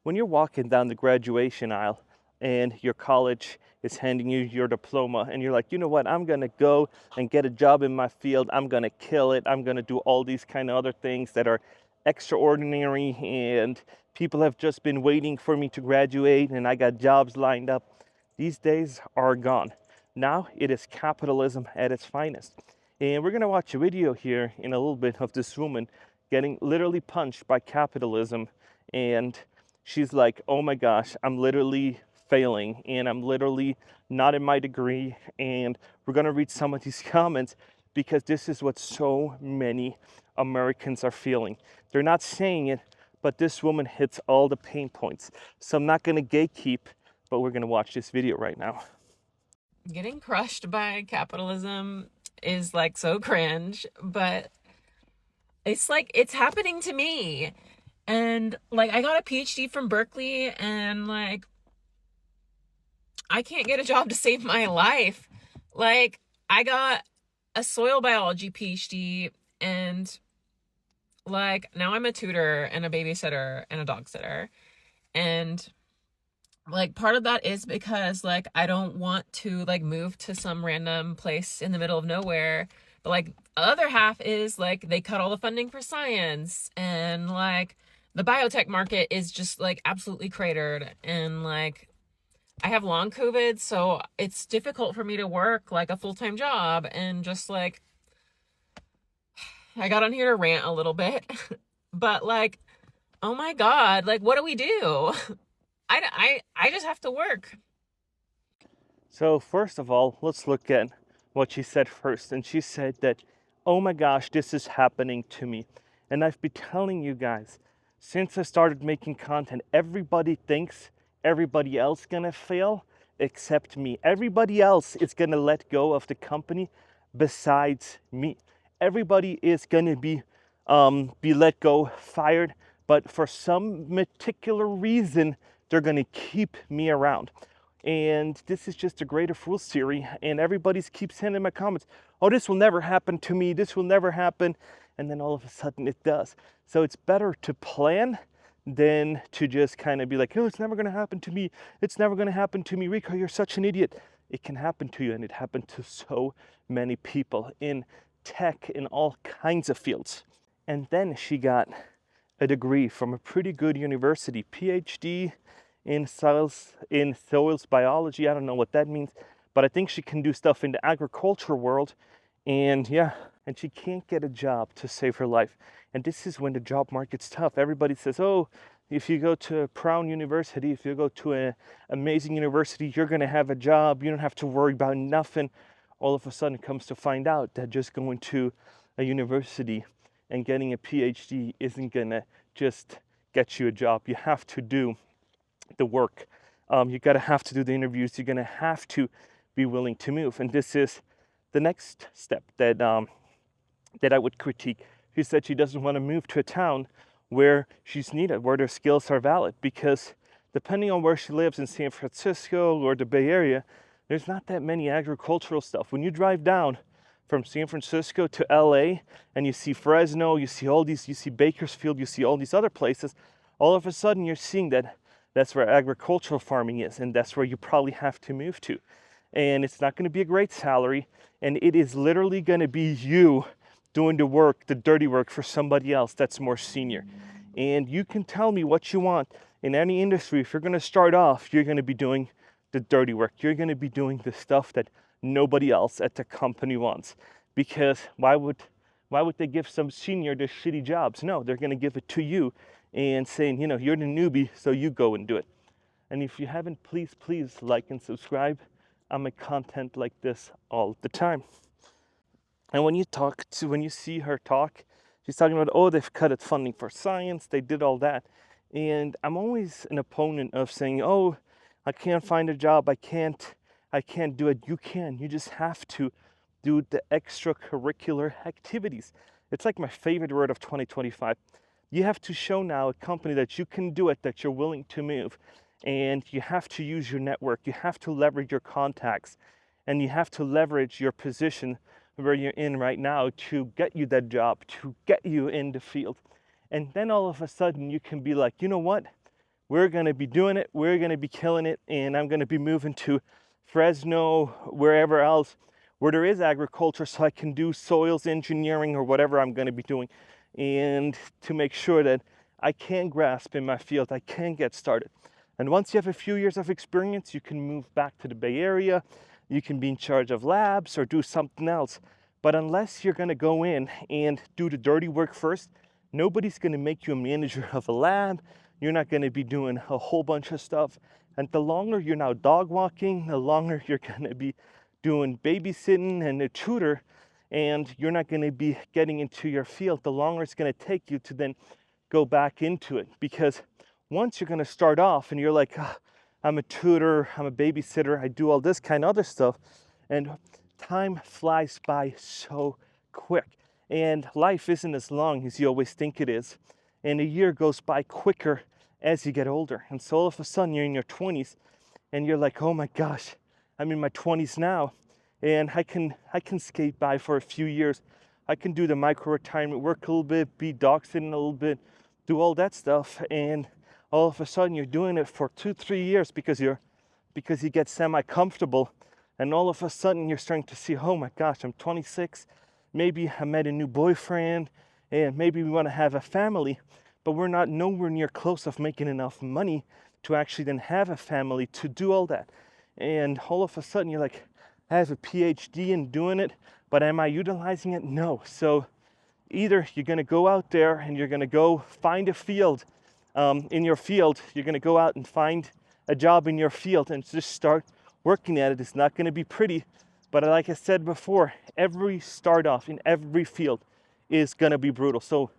when you're walking down the graduation aisle and your college is handing you your diploma and you're like, you know what, I'm going to go and get a job in my field. I'm going to kill it. I'm going to do all these kind of other things that are extraordinary, and people have just been waiting for me to graduate and I got jobs lined up. These days are gone. Now it is capitalism at its finest. And we're going to watch a video here in a little bit of this woman getting literally punched by capitalism. And she's like, oh my gosh, I'm literally failing and I'm literally not in my degree. And we're going to read some of these comments because this is what so many Americans are feeling. They're not saying it, but this woman hits all the pain points. So I'm not going to gatekeep, but we're going to watch this video right now. Getting crushed by capitalism is like so cringe, but it's like it's happening to me. And like I got a PhD from Berkeley and like I can't get a job to save my life. Like I got a soil biology PhD and like now I'm a tutor and a babysitter and a dog sitter. And like part of that is because like I don't want to like move to some random place in the middle of nowhere, but like the other half is like they cut all the funding for science, and like the biotech market is just like absolutely cratered, and like I have long COVID, so it's difficult for me to work like a full-time job. And just like I got on here to rant a little bit but like, oh my god, like what do we do? I just have to work. So first of all, let's look at what she said first. And she said that, oh my gosh, this is happening to me. And I've been telling you guys, since I started making content, everybody thinks everybody else gonna fail except me. Everybody else is gonna let go of the company besides me. Everybody is gonna be let go, fired, but for some particular reason, they're gonna keep me around. And this is just a greater fool's theory, and everybody keeps sending my comments, oh, this will never happen to me, this will never happen, and then all of a sudden it does. So it's better to plan than to just kind of be like, oh, it's never going to happen to me, it's never going to happen to me, Rico, you're such an idiot. It can happen to you, and it happened to so many people in tech, in all kinds of fields. And then she got a degree from a pretty good university, PhD in soils biology. I don't know what that means, but I think she can do stuff in the agriculture world. And yeah, and she can't get a job to save her life. And this is when the job market's tough. Everybody says, oh, if you go to Brown University, if you go to an amazing university, you're going to have a job. You don't have to worry about nothing. All of a sudden it comes to find out that just going to a university and getting a PhD isn't going to just get you a job. You have to do the work. You gotta have to do the interviews. You're gonna have to be willing to move. And this is the next step that I would critique. She said she doesn't want to move to a town where she's needed, where their skills are valid, because depending on where she lives in San Francisco or the Bay Area, there's not that many agricultural stuff. When you drive down from San Francisco to LA and you see Fresno, you see Bakersfield, you see all these other places, all of a sudden you're seeing that that's where agricultural farming is, and that's where you probably have to move to. And it's not going to be a great salary, and it is literally going to be you doing the work, the dirty work for somebody else that's more senior. And you can tell me what you want in any industry. If you're going to start off, you're going to be doing the dirty work. You're going to be doing the stuff that nobody else at the company wants. Because why would they give some senior the shitty jobs? No, they're going to give it to you and saying, you know, you're the newbie, so you go and do it. And if you haven't, please like and subscribe. I make content like this all the time. And when you see her talk, she's talking about, oh, they've cut funding for science, they did all that. And I'm always an opponent of saying, oh, I can't find a job, I can't do it. You can. You just have to do the extracurricular activities. It's like my favorite word of 2025. You have to show now a company that you can do it, that you're willing to move, and you have to use your network. You have to leverage your contacts, and you have to leverage your position where you're in right now to get you that job, to get you in the field. And then all of a sudden you can be like, you know what? we're going to be doing it, we're going to be killing it, and I'm going to be moving to Fresno, wherever else where there is agriculture, so I can do soils engineering or whatever I'm going to be doing, and to make sure that I can grasp in my field, I can get started. And once you have a few years of experience, you can move back to the Bay Area, you can be in charge of labs or do something else. But unless you're going to go in and do the dirty work first, nobody's going to make you a manager of a lab. You're not going to be doing a whole bunch of stuff. And the longer you're now dog walking, the longer you're going to be doing babysitting and a tutor, and you're not going to be getting into your field, the longer it's going to take you to then go back into it. Because once you're going to start off and you're like, "Ah, I'm a tutor, I'm a babysitter, I do all this kind of other stuff," and time flies by so quick. And life isn't as long as you always think it is. And a year goes by quicker as you get older. And so all of a sudden you're in your 20s and you're like, oh my gosh, I'm in my 20s now, and I can skate by for a few years. I can do the micro retirement, work a little bit, be dog sitting a little bit, do all that stuff, and all of a sudden you're doing it for 2-3 years because you get semi comfortable, and all of a sudden you're starting to see, oh my gosh, I'm 26, maybe I met a new boyfriend, and maybe we want to have a family, but we're not nowhere near close of making enough money to actually then have a family to do all that. And all of a sudden you're like, I have a PhD in doing it, but am I utilizing it? No. So either you're going to go out there and you're going to go find a field in your field, you're going to go out and find a job in your field and just start working at it. It's not going to be pretty, but like I said before, every start off in every field is going to be brutal. So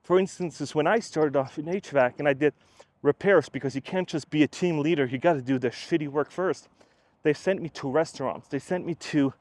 for instance, when I started off in HVAC and I did repairs, because you can't just be a team leader, you got to do the shitty work first. They sent me to restaurants. They sent me to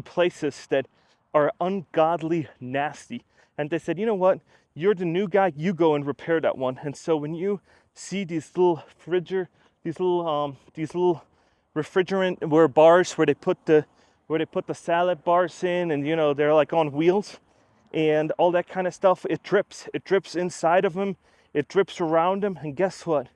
places that are ungodly nasty. And they said, you know what? You're the new guy. You go and repair that one. And so when you see these little these little refrigerant where bars where they put the salad bars in, and you know they're like on wheels, and all that kind of stuff, it drips. It drips inside of them. It drips around them. And guess what?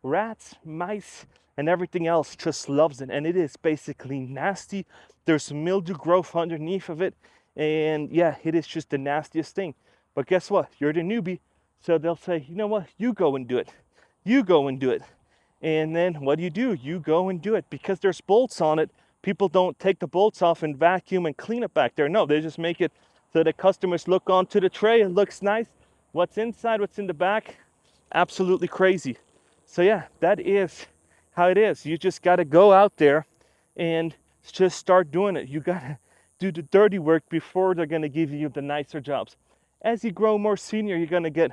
Rats, mice, and everything else just loves it. And it is basically nasty. There's mildew growth underneath of it. And yeah, it is just the nastiest thing. But guess what? You're the newbie. So they'll say, you know what? You go and do it. You go and do it. And then what do? You go and do it. Because there's bolts on it, people don't take the bolts off and vacuum and clean it back there. No, they just make it so the customers look onto the tray. It looks nice. What's inside, what's in the back, absolutely crazy. So yeah, that is how it is. You just got to go out there and just start doing it. You got to do the dirty work before they're going to give you the nicer jobs. As you grow more senior, you're going to get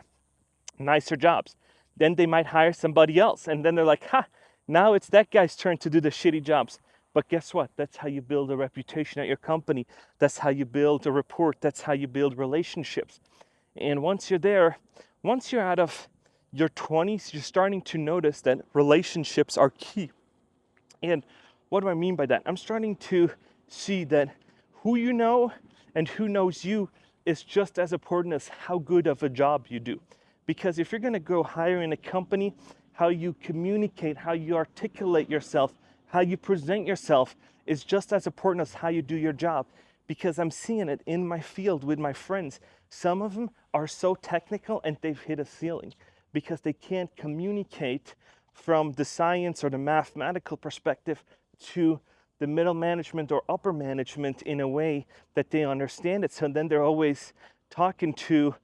nicer jobs. Then they might hire somebody else, and then they're like, ha, now it's that guy's turn to do the shitty jobs. But guess what? That's how you build a reputation at your company. That's how you build a rapport. That's how you build relationships. And once you're there, once you're out of your 20s, you're starting to notice that relationships are key. And what do I mean by that? I'm starting to see that who you know and who knows you is just as important as how good of a job you do. Because if you're going to go hire in a company, how you communicate, how you articulate yourself, how you present yourself is just as important as how you do your job. Because I'm seeing it in my field with my friends. Some of them are so technical and they've hit a ceiling because they can't communicate from the science or the mathematical perspective to the middle management or upper management in a way that they understand it. So then they're always talking to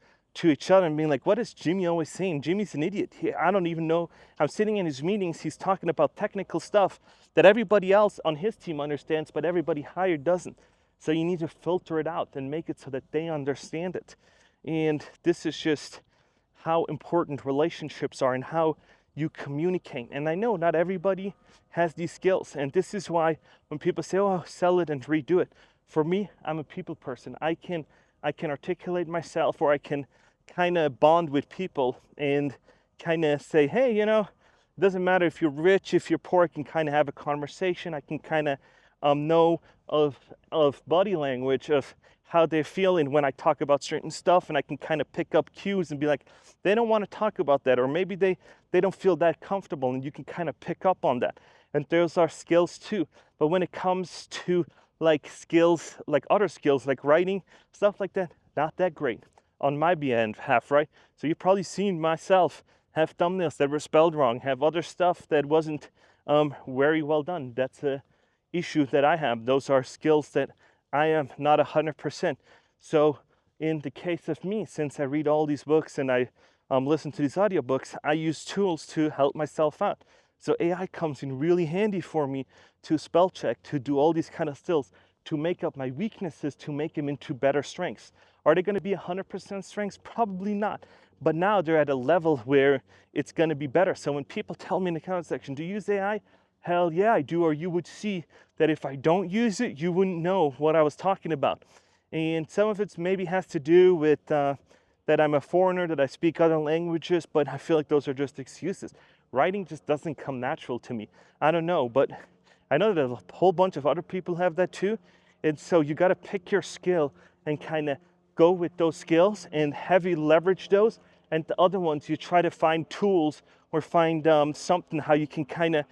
each other and being like, what is Jimmy always saying? Jimmy's an idiot. I don't even know. I'm sitting in his meetings. He's talking about technical stuff that everybody else on his team understands, but everybody hired doesn't. So you need to filter it out and make it so that they understand it. And this is just how important relationships are and how you communicate. And I know not everybody has these skills. And this is why when people say, oh, sell it and redo it. For me, I'm a people person. I can articulate myself, or I can kind of bond with people and kind of say, hey, you know, it doesn't matter if you're rich, if you're poor, I can kind of have a conversation. I can kind of know of body language, of how they're feeling when I talk about certain stuff, and I can kind of pick up cues and be like, they don't want to talk about that, or maybe they don't feel that comfortable, and you can kind of pick up on that. And those are skills too. But when it comes to like skills, like other skills, like writing, stuff like that, not that great on my behalf, right? So you've probably seen myself have thumbnails that were spelled wrong, have other stuff that wasn't very well done. That's a issue that I have. Those are skills that I am not 100%. So in the case of me, since I read all these books and I listen to these audiobooks, I use tools to help myself out. So AI comes in really handy for me to spell check, to do all these kind of skills, to make up my weaknesses, to make them into better strengths. Are they going to be 100% strengths? Probably not. But now they're at a level where it's going to be better. So when people tell me in the comment section, do you use AI? Hell yeah, I do. Or you would see that if I don't use it, you wouldn't know what I was talking about. And some of it maybe has to do with that I'm a foreigner, that I speak other languages, but I feel like those are just excuses. Writing just doesn't come natural to me. I don't know, but I know that a whole bunch of other people have that too. And so you got to pick your skill and kind of go with those skills and heavy leverage those. And the other ones, you try to find tools or find something how you can kind of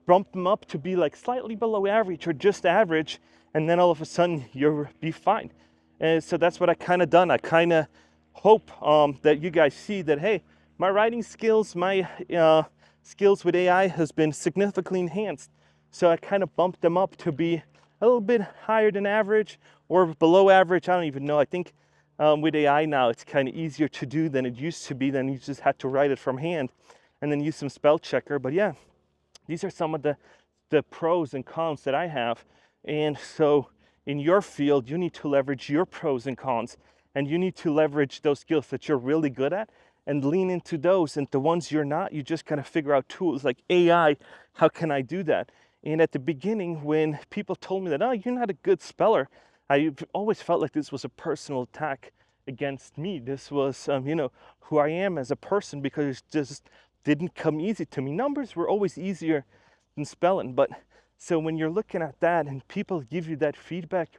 bump them up to be like slightly below average or just average. And then all of a sudden you'll be fine. And so that's what I kind of done. I kind of hope that you guys see that, hey, my writing skills, my skills with AI has been significantly enhanced. So I kind of bumped them up to be a little bit higher than average or below average. I don't even know. I think with AI now, it's kind of easier to do than it used to be. Then you just had to write it from hand and then use some spell checker. But yeah, these are some of the pros and cons that I have. And so in your field, you need to leverage your pros and cons, and you need to leverage those skills that you're really good at and lean into those. And the ones you're not, you just kind of figure out tools like AI. How can I do that? And at the beginning, when people told me that, oh, you're not a good speller, I always felt like this was a personal attack against me. This was, who I am as a person, because it just didn't come easy to me. Numbers were always easier than spelling. But so when you're looking at that and people give you that feedback,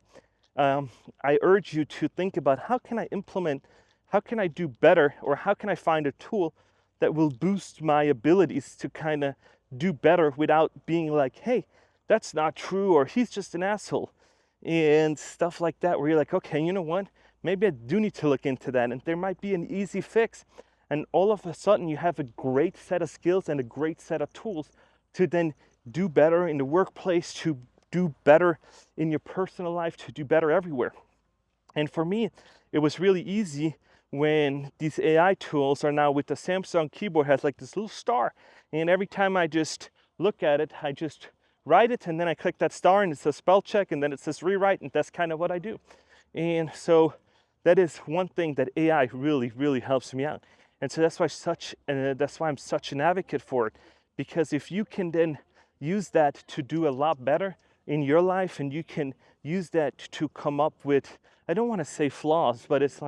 I urge you to think about how can I implement, how can I do better, or how can I find a tool that will boost my abilities to kind of do better without being like, hey, that's not true, or he's just an asshole, and stuff like that, where you're like, okay, you know what? Maybe I do need to look into that, and there might be an easy fix. And all of a sudden, you have a great set of skills and a great set of tools to then do better in the workplace, to do better in your personal life, to do better everywhere. And for me, it was really easy when these AI tools are now with the Samsung keyboard, has like this little star. And every time I just look at it, I just write it, and then I click that star and it says spell check, and then it says rewrite, and that's kind of what I do. And so that is one thing that AI really, really helps me out. And so that's why I'm such an advocate for it. Because if you can then use that to do a lot better in your life, and you can use that to come up with, I don't want to say flaws, but it's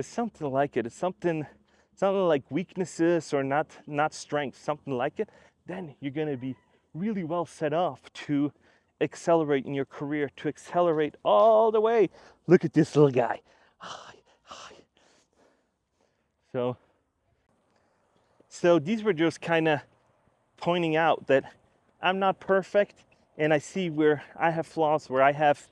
something like it. It's something like weaknesses or not strengths, something like it. Then you're going to be really well set off to accelerate in your career, to accelerate all the way. Look at this little guy. So these were just kind of pointing out that I'm not perfect, and I see where I have flaws, where I have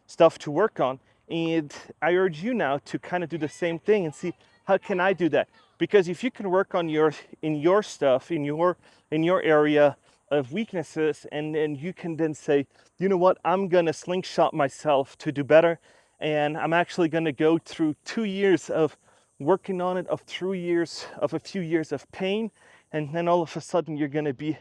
stuff to work on. And I urge you now to kind of do the same thing and see, how can I do that? Because if you can work on your stuff, in your area of weaknesses, and then you can then say, you know what, I'm gonna slingshot myself to do better, and I'm actually gonna go through 2 years of working on it, of a few years of pain, and then all of a sudden you're gonna be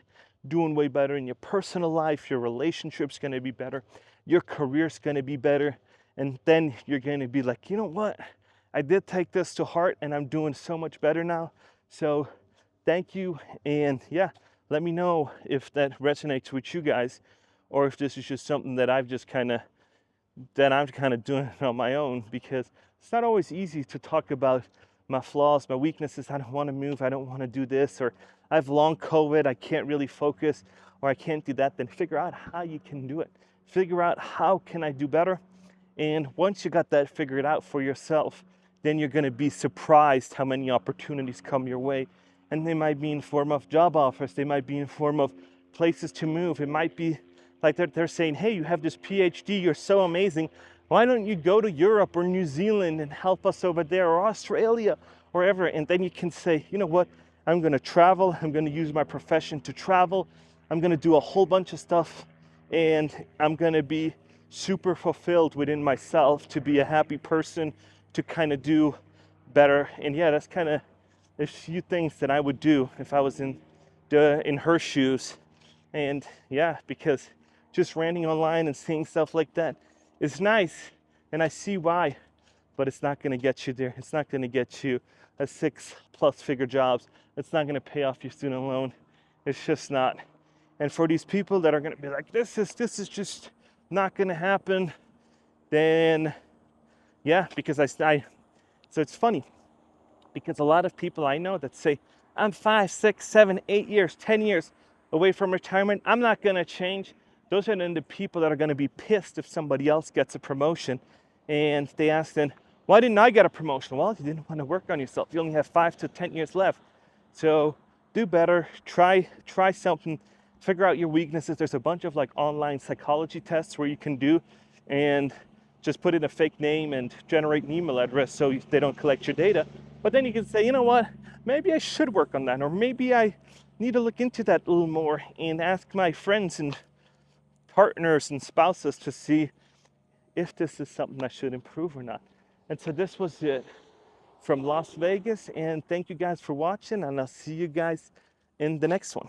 doing way better in your personal life, your relationship's gonna be better, your career's gonna be better, and then you're gonna be like, you know what, I did take this to heart and I'm doing so much better now. So thank you, and yeah, let me know if that resonates with you guys, or if this is just something that I'm kind of doing on my own, because it's not always easy to talk about my flaws, my weaknesses. I don't want to move, I don't want to do this, or I have long COVID, I can't really focus. or I can't do that, then figure out how you can do it. Figure out how can I do better. And once you got that figured out for yourself, then you're going to be surprised how many opportunities come your way. And they might be in form of job offers. They might be in form of places to move. It might be like they're saying, hey, you have this PhD, you're so amazing. Why don't you go to Europe or New Zealand and help us over there, or Australia, or wherever? And then you can say, you know what? I'm going to travel. I'm going to use my profession to travel. I'm going to do a whole bunch of stuff, and I'm going to be super fulfilled within myself to be a happy person, to kind of do better. And yeah, that's kind of a few things that I would do if I was in her shoes. And yeah, because just ranting online and seeing stuff like that is nice, and I see why, but it's not going to get you there. It's not going to get you a 6+ figure jobs. It's not going to pay off your student loan. It's just not. And for these people that are going to be like, this is just not going to happen, then yeah, because so it's funny, because a lot of people I know that say, I'm 5, 6, 7, 8 years, 10 years away from retirement, I'm not going to change. Those are then the people that are going to be pissed if somebody else gets a promotion. And they ask then, why didn't I get a promotion? Well, you didn't want to work on yourself. You only have 5 to 10 years left. So do better, try something, figure out your weaknesses. There's a bunch of like online psychology tests where you can do, and just put in a fake name and generate an email address so they don't collect your data. But then you can say, you know what, maybe I should work on that, or maybe I need to look into that a little more and ask my friends and partners and spouses to see if this is something I should improve or not. And so this was it from Las Vegas, and thank you guys for watching, and I'll see you guys in the next one.